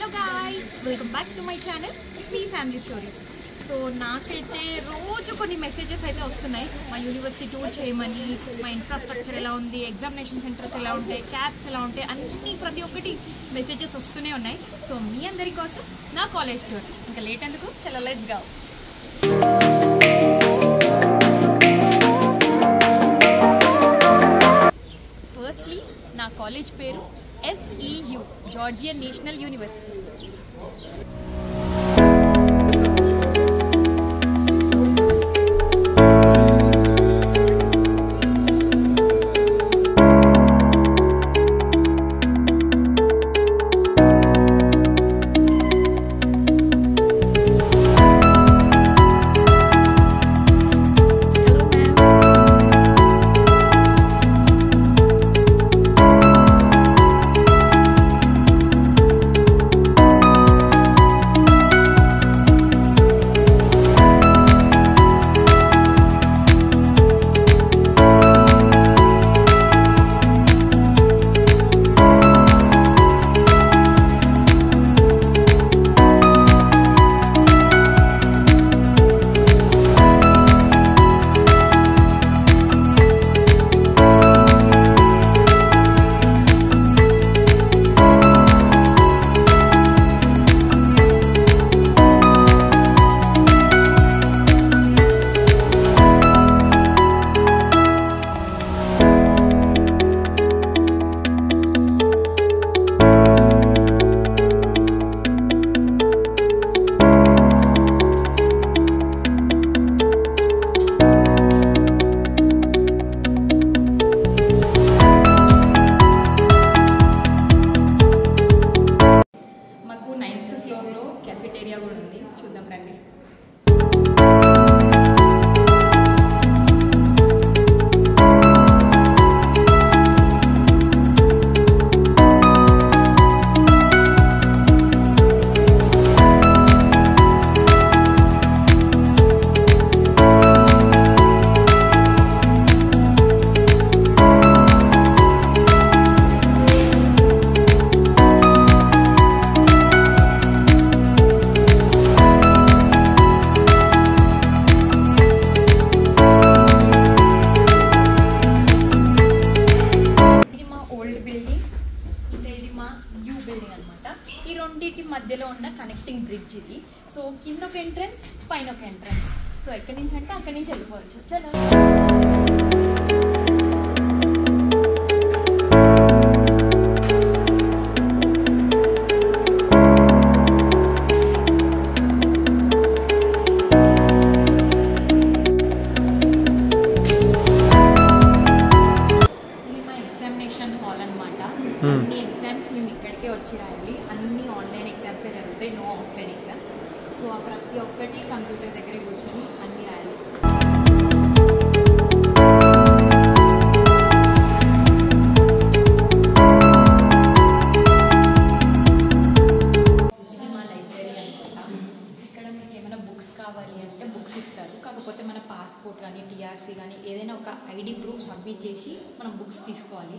Hello guys, welcome back to my channel me family stories. So నాకైతే రోజు కొన్ని messages అయితే వస్తున్నాయి. మా యూనివర్సిటీ టూర్ చేయమని, మా ఇన్ఫ్రాస్ట్రక్చర్ ఎలా ఉంది, ఎగ్జామినేషన్ సెంటర్స్ ఎలా ఉంటాయి, క్యాబ్స్ ఎలా ఉంటాయి, అన్నీ ప్రతి ఒక్కటి మెసేజెస్ వస్తూనే ఉన్నాయి. సో మీ అందరి కోసం నా కాలేజ్ టూర్. ఇంకా లేట్ ఎందుకు, చలో లెట్స్ గో. ఫస్ట్లీ నా కాలేజ్ పేరు SEU, Georgian national university. Cafeteria కూడా ఉంది, చూద్దాం రండి. ఈ రెండింటి మధ్యలో ఉన్న కనెక్టింగ్ బ్రిడ్జ్ ఇది. సో కింద ఒక ఎంట్రన్స్, పైన ఒక ఎంట్రన్స్. సో ఎక్కడి నుంచి అంటే అక్కడి నుంచి వెళ్ళిపోవచ్చు. చలో. ఇది మా ఎగ్జామినేషన్ హాల్ అన్నమాట. అన్ని ఎగ్జామ్స్ మేము ఇక్కడికే వచ్చి రాయాలి. అన్ని ఆన్లైన్ ఎగ్జామ్సే జరుగుతాయి, నో ఆఫ్లైన్ ఎగ్జామ్స్. సో ఆ ప్రతి ఒక్కటి కంప్యూటర్ దగ్గరే కూర్చొని అన్ని రాయాలి. ఇది మా లైబ్రరీ అనమాట. ఇక్కడ మీకు ఏమైనా బుక్స్ కావాలి అంటే బుక్స్ ఇస్తారు. కాకపోతే మన పాస్పోర్ట్ కానీ TRC కానీ ఏదైనా ఒక ID ప్రూఫ్ సబ్మిట్ చేసి మనం బుక్స్ తీసుకోవాలి.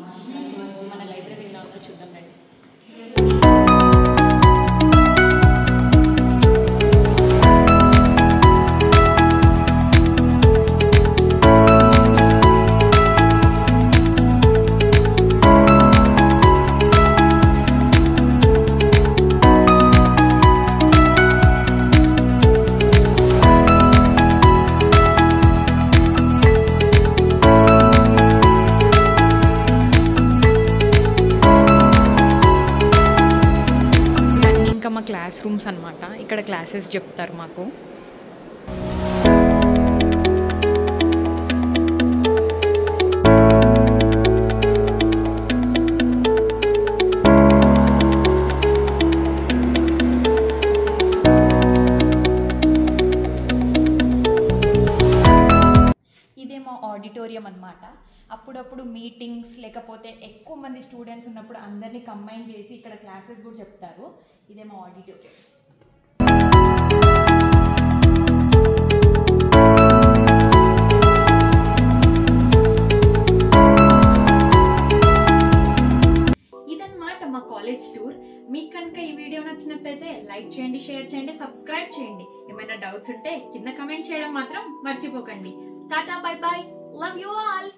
సో మన లైబ్రరీ ఎలా ఉందో చూద్దాం రండి. మా క్లాస్ రూమ్స్ అన్నమాట. ఇక్కడ క్లాసెస్ చెప్తారు మాకు. ఇదే మా ఆడిటోరియం అన్నమాట. అప్పుడప్పుడు మీటింగ్స్ లేకపోతే ఎక్కువ మంది స్టూడెంట్స్ ఉన్నప్పుడు అందరినీ కంబైన్ చేసి ఇక్కడ క్లాసెస్ కూడా చెప్తారు. ఇదే మా ఆడిటోరియం. ఇదన్నమాట మా కాలేజ్ టూర్. మీకు కనుక ఈ వీడియో నచ్చినట్లయితే లైక్ చేయండి, షేర్ చేయండి, సబ్స్క్రైబ్ చేయండి. ఏమైనా డౌట్స్ ఉంటే కింద కమెంట్ చేయడం మాత్రం మర్చిపోకండి. Tata, by by, love you all.